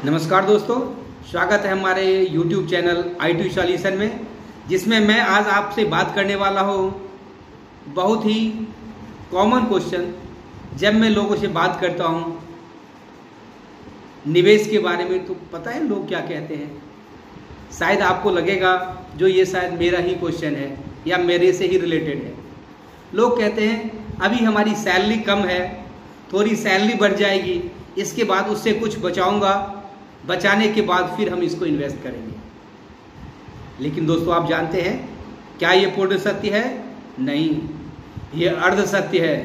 नमस्कार दोस्तों, स्वागत है हमारे YouTube चैनल IT सॉल्यूशन में, जिसमें मैं आज आपसे बात करने वाला हूँ बहुत ही कॉमन क्वेश्चन। जब मैं लोगों से बात करता हूँ निवेश के बारे में तो पता है लोग क्या कहते हैं। शायद आपको लगेगा जो ये शायद मेरा ही क्वेश्चन है या मेरे से ही रिलेटेड है। लोग कहते हैं अभी हमारी सैलरी कम है, थोड़ी सैलरी बढ़ जाएगी, इसके बाद उससे कुछ बचाऊंगा, बचाने के बाद फिर हम इसको इन्वेस्ट करेंगे। लेकिन दोस्तों, आप जानते हैं क्या ये पूर्ण सत्य है? नहीं, ये अर्ध सत्य है।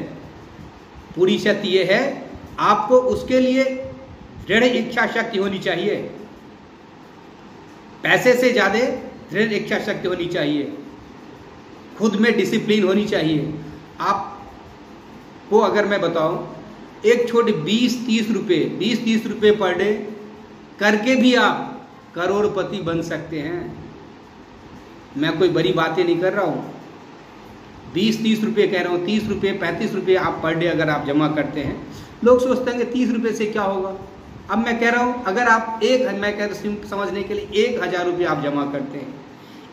पूरी सत्य ये है, आपको उसके लिए दृढ़ इच्छा शक्ति होनी चाहिए। पैसे से ज्यादा दृढ़ इच्छा शक्ति होनी चाहिए, खुद में डिसिप्लिन होनी चाहिए। आपको अगर मैं बताऊं, एक छोटे 20-30 रुपए पर डे करके भी आप करोड़पति बन सकते हैं। मैं कोई बड़ी बातें नहीं कर रहा हूं। 20-30 रुपये कह रहा हूं, 30 रुपये 35 रुपये आप पर डे अगर आप जमा करते हैं, लोग सोचते हैं कि 30 रुपये से क्या होगा। अब मैं कह रहा हूं, अगर आप समझने के लिए 1000 रुपये आप जमा करते हैं,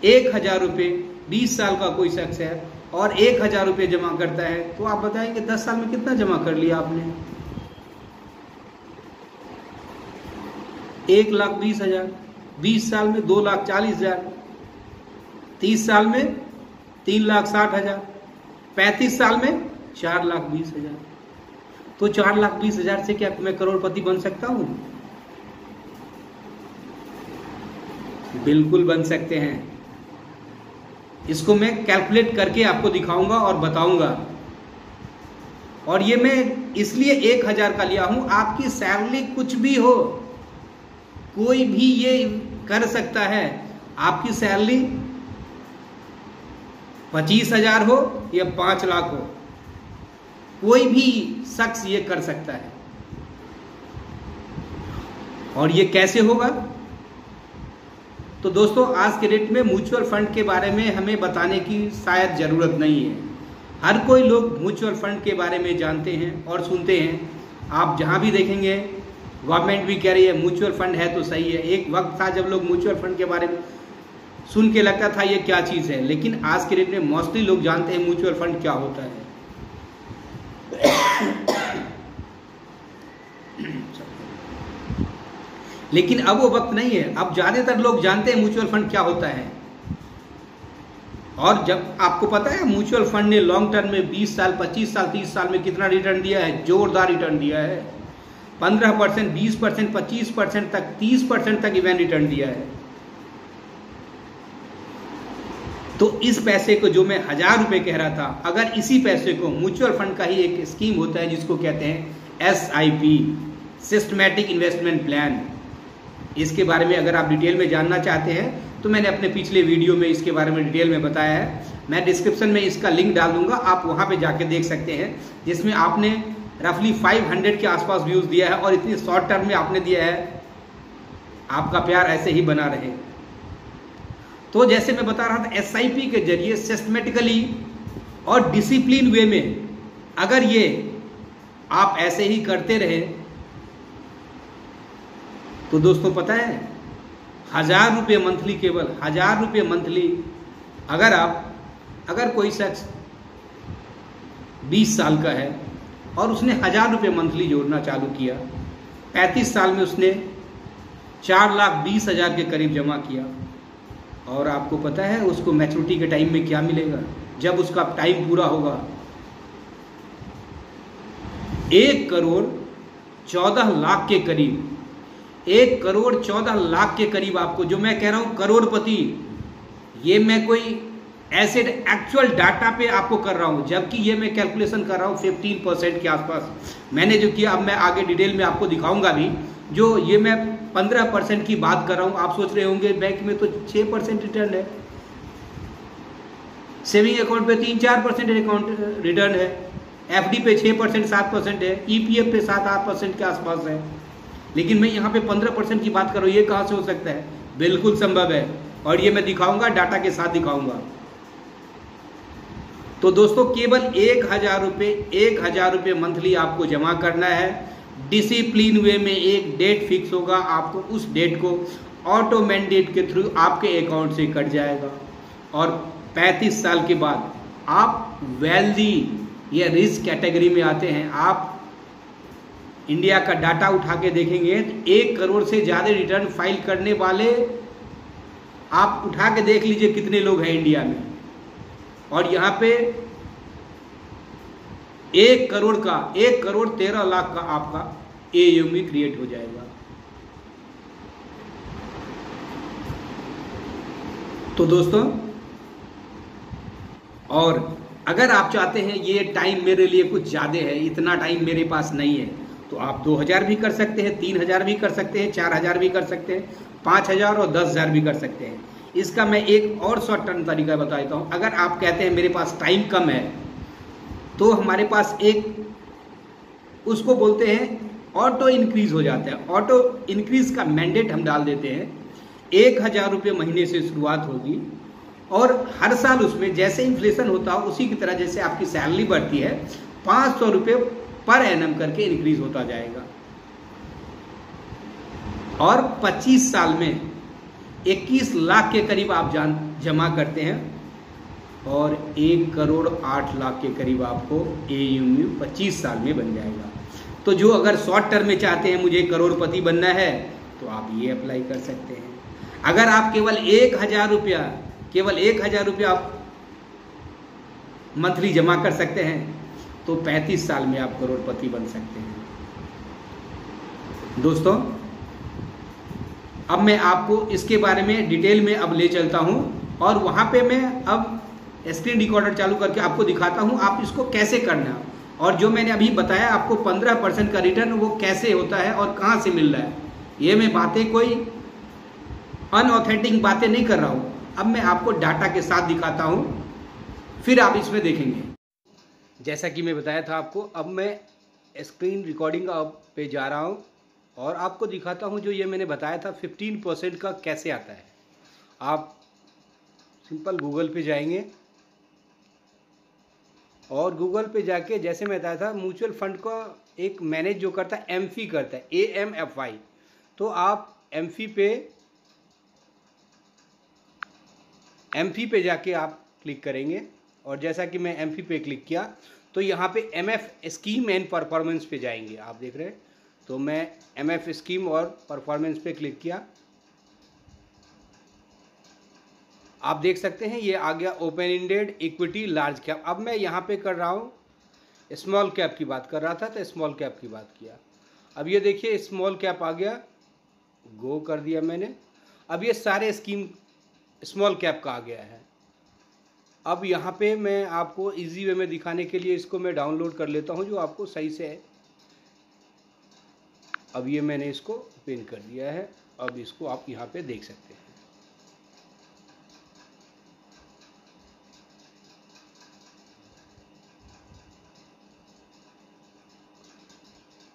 1000 रुपये 20 साल का कोई शख्स है और 1000 रुपये जमा करता है, तो आप बताएंगे 10 साल में कितना जमा कर लिया आपने? 1,20,000। 20 साल में 2,40,000, 30 साल में 3,60,000, 35 साल में 4,20,000। तो 4,20,000 से क्या मैं करोड़पति बन सकता हूं? बिल्कुल बन सकते हैं। इसको मैं कैलकुलेट करके आपको दिखाऊंगा और बताऊंगा। और ये मैं इसलिए 1,000 का लिया हूं, आपकी सैलरी कुछ भी हो, कोई भी ये कर सकता है। आपकी सैलरी 25,000 हो या 5 लाख हो, कोई भी शख्स ये कर सकता है। और ये कैसे होगा? तो दोस्तों, आज के डेट में म्यूचुअल फंड के बारे में हमें बताने की शायद जरूरत नहीं है। हर कोई लोग म्यूचुअल फंड के बारे में जानते हैं और सुनते हैं। आप जहां भी देखेंगे गवर्नमेंट भी कह रही है म्यूचुअल फंड है तो सही है। एक वक्त था जब लोग म्यूचुअल फंड के बारे में सुन के लगता था ये क्या चीज है, लेकिन आज के डेट में मोस्टली लोग जानते हैं म्यूचुअल फंड क्या होता है। लेकिन अब वो वक्त नहीं है। अब ज्यादातर लोग जानते हैं म्यूचुअल फंड क्या होता है। और जब आपको पता है म्यूचुअल फंड ने लॉन्ग टर्म में 20 साल 25 साल 30 साल में कितना रिटर्न दिया है? जोरदार रिटर्न दिया है। 15%, 20%, 25% तक, 30% तक इवन रिटर्न दिया है। तो इस पैसे को जो मैं 1000 रुपए कह रहा था, अगर इसी पैसे को म्यूचुअल फंड का ही एक स्कीम होता है जिसको कहते हैं SIP, सिस्टमैटिक इन्वेस्टमेंट प्लान। इसके बारे में अगर आप डिटेल में जानना चाहते हैं तो मैंने अपने पिछले वीडियो में इसके बारे में डिटेल में बताया है। मैं डिस्क्रिप्शन में इसका लिंक डाल दूंगा, आप वहां पे जाके देख सकते हैं, जिसमें आपने रफली 500 के आसपास व्यूज दिया है और इतनी शॉर्ट टर्म में आपने दिया है। आपका प्यार ऐसे ही बना रहे। तो जैसे मैं बता रहा था, SIP के जरिए सिस्टमेटिकली और डिसिप्लिन वे में अगर ये आप ऐसे ही करते रहे तो दोस्तों पता है 1000 रुपये मंथली, केवल 1000 रुपये मंथली, अगर कोई शख्स 20 साल का है और उसने 1000 रुपये मंथली जोड़ना चालू किया, 35 साल में उसने 4,20,000 के करीब जमा किया। और आपको पता है उसको मैच्योरिटी के टाइम में क्या मिलेगा? जब उसका टाइम पूरा होगा, 1,14,00,000 के करीब, 1,14,00,000 के करीब आपको, जो मैं कह रहा हूं करोड़पति, ये मैं कोई ऐसे एक्चुअल डाटा पे आपको कर रहा हूं, जबकि ये मैं कैलकुलेशन कर रहा हूं 15% के आसपास मैंने जो किया। अब मैं आगे डिटेल में आपको दिखाऊंगा भी। जो ये मैं 15% की बात कर रहा हूं, आप सोच रहे होंगे बैंक में तो 6% रिटर्न है, सेविंग अकाउंट पे 3-4% रिटर्न है, FD पे 6% 7% है, EPF पे 7-8% के आसपास है, लेकिन मैं यहाँ पे 15% की बात कर रहा हूँ। ये कहाँ से हो सकता है? बिल्कुल संभव है, और ये मैं दिखाऊंगा, डाटा के साथ दिखाऊंगा। तो दोस्तों, केवल 1,000 रुपये मंथली आपको जमा करना है। डिसिप्लिन वे में एक डेट फिक्स होगा, आपको उस डेट को ऑटो मैंडेट के थ्रू आपके अकाउंट से कट जाएगा और 35 साल के बाद आप वेल्दी या रिच कैटेगरी में आते हैं। आप इंडिया का डाटा उठा के देखेंगे तो 1 करोड़ से ज़्यादा रिटर्न फाइल करने वाले आप उठा के देख लीजिए कितने लोग हैं इंडिया में, और यहाँ पे 1 करोड़ 13 लाख का आपका AUM क्रिएट हो जाएगा। तो दोस्तों, और अगर आप चाहते हैं ये टाइम मेरे लिए कुछ ज़्यादा है, इतना टाइम मेरे पास नहीं है, तो आप 2000 भी कर सकते हैं, 3000 भी कर सकते हैं, 4000 भी कर सकते हैं, 5000 और 10,000 भी कर सकते हैं। इसका मैं एक और शॉर्ट टर्म तरीका बता देता हूँ। अगर आप कहते हैं मेरे पास टाइम कम है, तो हमारे पास एक उसको बोलते हैं ऑटो इंक्रीज हो जाता है। ऑटो इंक्रीज का मैंडेट हम डाल देते हैं। 1000 रुपये महीने से शुरुआत होगी और हर साल उसमें जैसे इन्फ्लेशन होता हो उसी की तरह जैसे आपकी सैलरी बढ़ती है 500 रुपये पर एनम करके इंक्रीज होता जाएगा। और 25 साल में 21 लाख के करीब आप जमा करते हैं और 1 करोड़ 8 लाख के करीब आपको AUM 25 साल में बन जाएगा। तो जो अगर शॉर्ट टर्म में चाहते हैं मुझे करोड़पति बनना है तो आप ये अप्लाई कर सकते हैं। अगर आप केवल 1000 रुपया आप मंथली जमा कर सकते हैं तो 35 साल में आप करोड़पति बन सकते हैं। दोस्तों, अब मैं आपको इसके बारे में डिटेल में अब ले चलता हूं और वहां पे मैं अब स्क्रीन रिकॉर्डर चालू करके आपको दिखाता हूं आप इसको कैसे करना है, और जो मैंने अभी बताया आपको 15% का रिटर्न वो कैसे होता है और कहां से मिल रहा है। ये मैं बातें कोई अनऑथेंटिक बातें नहीं कर रहा हूं। अब मैं आपको डाटा के साथ दिखाता हूं, फिर आप इसमें देखेंगे। जैसा कि मैं बताया था आपको, अब मैं स्क्रीन रिकॉर्डिंग पे जा रहा हूं और आपको दिखाता हूं जो ये मैंने बताया था 15% का कैसे आता है। आप सिंपल गूगल पे जाएंगे और गूगल पे जाके जैसे मैं बताया था म्यूचुअल फंड का एक मैनेज जो करता है एमफी करता है, AMFI। तो आप एमफी पे जाके आप क्लिक करेंगे और जैसा कि मैं एमफी पे क्लिक किया तो यहाँ पे MF स्कीम एंड परफॉर्मेंस पे जाएंगे। आप देख रहे हैं, तो मैं MF स्कीम और परफॉर्मेंस पे क्लिक किया। आप देख सकते हैं ये आ गया open ended equity large cap. अब मैं यहाँ पे कर रहा हूँ, स्मॉल कैप की बात कर रहा था तो स्मॉल कैप की बात किया। अब ये देखिए स्मॉल कैप आ गया, गो कर दिया मैंने। अब ये सारे स्कीम स्मॉल कैप का आ गया है। अब यहाँ पे मैं आपको इजी वे में दिखाने के लिए इसको मैं डाउनलोड कर लेता हूँ जो आपको सही से है। अब ये मैंने इसको ओपन कर दिया है। अब इसको आप यहाँ पे देख सकते हैं।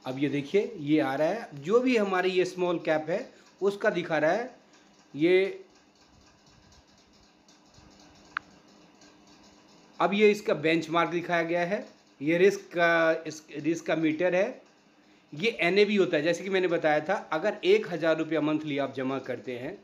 अब ये देखिए ये आ रहा है, जो भी हमारी ये स्मॉल कैप है उसका दिखा रहा है। ये अब ये इसका बेंचमार्क दिखाया गया है। ये रिस्क का मीटर है। ये NAV होता है। जैसे कि मैंने बताया था, अगर 1000 रुपया मंथली आप जमा करते हैं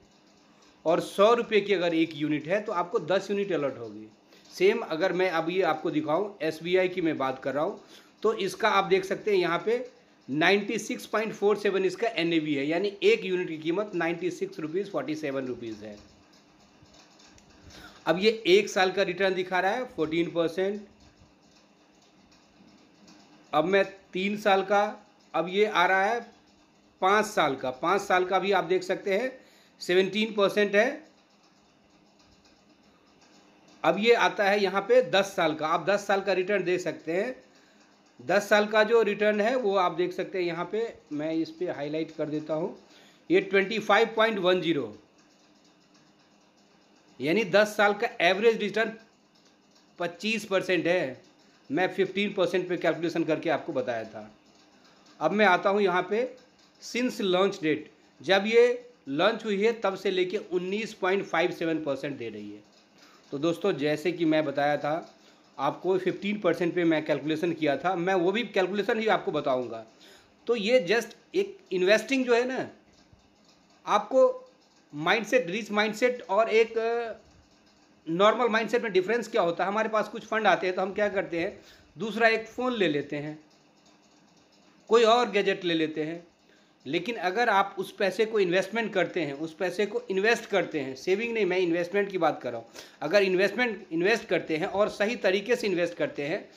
और 100 रुपये की अगर एक यूनिट है तो आपको 10 यूनिट अलॉट होगी। सेम अगर मैं अब ये आपको दिखाऊं, SBI की मैं बात कर रहा हूं, तो इसका आप देख सकते हैं यहाँ पे 96.47 इसका NAV है, यानी एक यूनिट की कीमत 96.47 रुपीज़ है। अब ये 1 साल का रिटर्न दिखा रहा है 14%। अब मैं 3 साल का, अब ये आ रहा है 5 साल का। 5 साल का भी आप देख सकते हैं 17% है। अब ये आता है यहाँ पे 10 साल का। आप 10 साल का रिटर्न दे सकते हैं। 10 साल का जो रिटर्न है वो आप देख सकते हैं यहाँ पे, मैं इस पे हाईलाइट कर देता हूँ। ये 25.10, यानी 10 साल का एवरेज रिटर्न 25% है। मैं 15% पे कैलकुलेशन करके आपको बताया था। अब मैं आता हूँ यहाँ पे सिंस लॉन्च डेट, जब ये लॉन्च हुई है तब से लेके 19.57% दे रही है। तो दोस्तों, जैसे कि मैं बताया था आपको 15% पे मैं कैलकुलेशन किया था, मैं वो भी कैलकुलेशन ही आपको बताऊंगा। तो ये जस्ट एक इन्वेस्टिंग जो है ना, आपको माइंडसेट, रिच माइंडसेट और एक नॉर्मल माइंडसेट में डिफरेंस क्या होता है। हमारे पास कुछ फंड आते हैं तो हम क्या करते हैं, दूसरा एक फ़ोन ले लेते हैं, कोई और गैजेट ले लेते हैं। लेकिन अगर आप उस पैसे को इन्वेस्टमेंट करते हैं, उस पैसे को इन्वेस्ट करते हैं, सेविंग नहीं, मैं इन्वेस्टमेंट की बात कर रहा हूँ, अगर इन्वेस्ट करते हैं और सही तरीके से इन्वेस्ट करते हैं,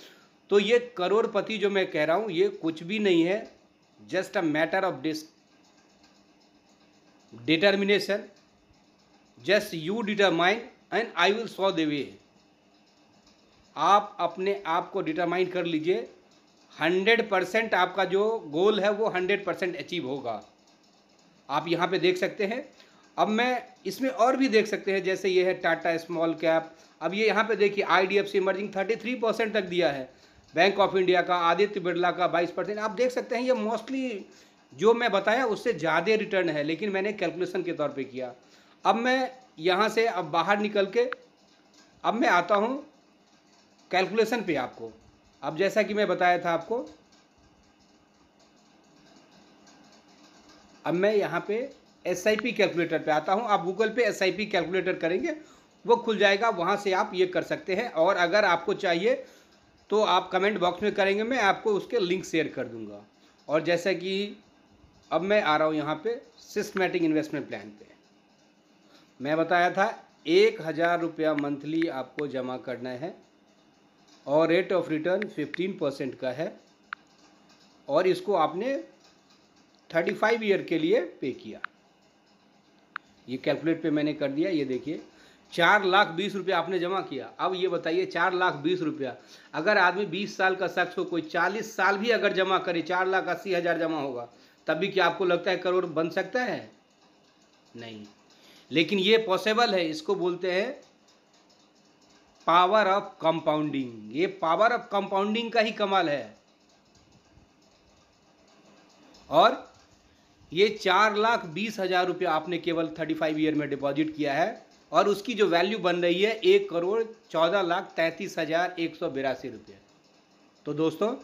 तो ये करोड़पति जो मैं कह रहा हूँ ये कुछ भी नहीं है, just a matter of determination. Just you determine and I will show the way. आप अपने आप को डिटरमाइन कर लीजिए, 100% आपका जो गोल है वो 100% अचीव होगा। आप यहाँ पे देख सकते हैं। अब मैं इसमें और भी देख सकते हैं, जैसे ये है टाटा स्मॉल कैप। अब ये यहाँ पे देखिए IDFC इमर्जिंग 33% तक दिया है, बैंक ऑफ इंडिया का, आदित्य बिरला का 22%। आप देख सकते हैं ये मोस्टली जो मैं बताया उससे ज़्यादा रिटर्न है, लेकिन मैंने कैलकुलेशन के तौर पे किया। अब मैं यहाँ से अब बाहर निकल के अब मैं आता हूँ कैलकुलेशन पे आपको। अब जैसा कि मैं बताया था आपको, अब मैं यहाँ पे SIP कैलकुलेटर पे आता हूँ। आप गूगल पे SIP कैलकुलेटर करेंगे, वो खुल जाएगा, वहाँ से आप ये कर सकते हैं। और अगर आपको चाहिए तो आप कमेंट बॉक्स में करेंगे, मैं आपको उसके लिंक शेयर कर दूँगा। और जैसा कि अब मैं आ रहा हूँ यहाँ पे सिस्टमैटिक इन्वेस्टमेंट प्लान पे। मैं बताया था 1000 रुपया मंथली आपको जमा करना है और रेट ऑफ रिटर्न 15% का है, और इसको आपने 35 ईयर के लिए पे किया। ये कैलकुलेट पे मैंने कर दिया। ये देखिए 4,20,000 रुपया आपने जमा किया। अब ये बताइए 4,20,000 रुपया अगर आदमी 20 साल का शख्स हो, कोई 40 साल भी अगर जमा करे, 4,80,000 जमा होगा, तब भी क्या आपको लगता है करोड़ बन सकता है? नहीं। लेकिन ये पॉसिबल है। इसको बोलते हैं पावर ऑफ कंपाउंडिंग। ये पावर ऑफ कंपाउंडिंग का ही कमाल है। और ये 4,20,000 रुपया आपने केवल 35 ईयर में डिपॉजिट किया है, और उसकी जो वैल्यू बन रही है 1,14,33,182 रुपये। तो दोस्तों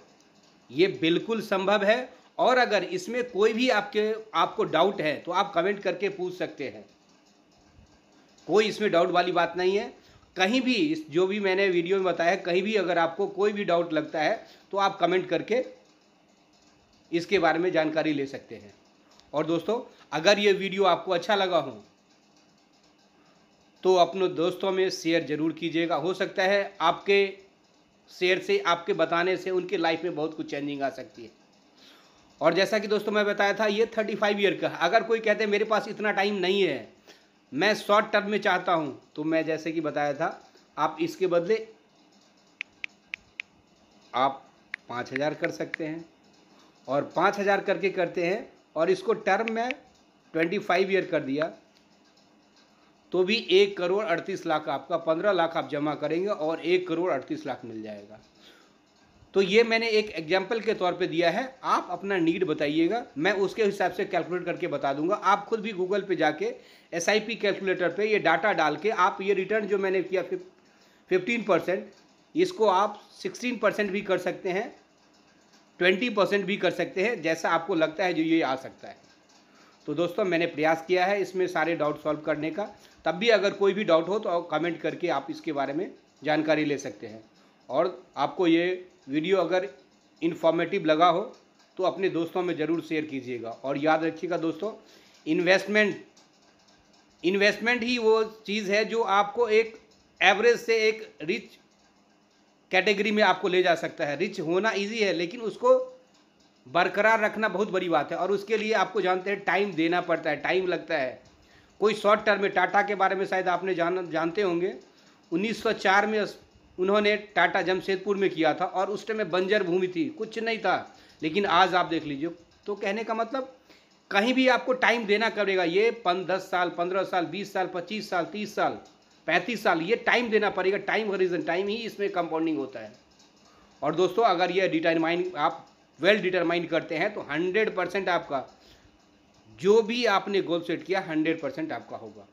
ये बिल्कुल संभव है। और अगर इसमें कोई भी आपको डाउट है तो आप कमेंट करके पूछ सकते हैं, कोई इसमें डाउट वाली बात नहीं है। कहीं भी जो भी मैंने वीडियो में बताया, कहीं भी अगर आपको कोई भी डाउट लगता है तो आप कमेंट करके इसके बारे में जानकारी ले सकते हैं। और दोस्तों अगर ये वीडियो आपको अच्छा लगा हो तो अपने दोस्तों में शेयर ज़रूर कीजिएगा। हो सकता है आपके शेयर से, आपके बताने से उनके लाइफ में बहुत कुछ चेंजिंग आ सकती है। और जैसा कि दोस्तों मैं बताया था ये 35 ईयर का। अगर कोई कहते हैं मेरे पास इतना टाइम नहीं है, मैं शॉर्ट टर्म में चाहता हूं, तो मैं जैसे कि बताया था, आप इसके बदले आप 5,000 कर सकते हैं। और 5,000 करके करते हैं और इसको टर्म में 25 ईयर कर दिया तो भी 1,38,00,000 आपका, 15 लाख आप जमा करेंगे और 1,38,00,000 मिल जाएगा। तो ये मैंने एक एग्जाम्पल के तौर पे दिया है। आप अपना नीड बताइएगा, मैं उसके हिसाब से कैलकुलेट करके बता दूंगा। आप खुद भी गूगल पे जाके SIP कैलकुलेटर पे ये डाटा डाल के आप ये रिटर्न जो मैंने किया 15%, इसको आप 16% भी कर सकते हैं, 20% भी कर सकते हैं, जैसा आपको लगता है जो ये आ सकता है। तो दोस्तों मैंने प्रयास किया है इसमें सारे डाउट सॉल्व करने का। तब भी अगर कोई भी डाउट हो तो कमेंट करके आप इसके बारे में जानकारी ले सकते हैं। और आपको ये वीडियो अगर इन्फॉर्मेटिव लगा हो तो अपने दोस्तों में ज़रूर शेयर कीजिएगा। और याद रखिएगा दोस्तों, इन्वेस्टमेंट ही वो चीज़ है जो आपको एक एवरेज से एक रिच कैटेगरी में आपको ले जा सकता है। रिच होना इजी है, लेकिन उसको बरकरार रखना बहुत बड़ी बात है। और उसके लिए आपको जानते हैं टाइम देना पड़ता है, टाइम लगता है। कोई शॉर्ट टर्म में, टाटा के बारे में शायद आपने जानते होंगे, 1904 में उन्होंने टाटा जमशेदपुर में किया था और उस टाइम में बंजर भूमि थी, कुछ नहीं था। लेकिन आज आप देख लीजिए। तो कहने का मतलब कहीं भी आपको टाइम देना पड़ेगा। ये 10 साल, 15 साल, 20 साल, 25 साल, 30 साल, 35 साल, ये टाइम देना पड़ेगा। टाइम हॉरिजन, टाइम ही इसमें कंपाउंडिंग होता है। और दोस्तों अगर ये डिटरमाइन आप वेल डिटरमाइन करते हैं तो 100% आपका जो भी आपने गोल सेट किया 100% आपका होगा।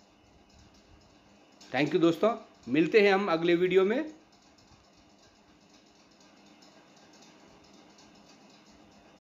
थैंक यू दोस्तों, मिलते हैं हम अगले वीडियो में।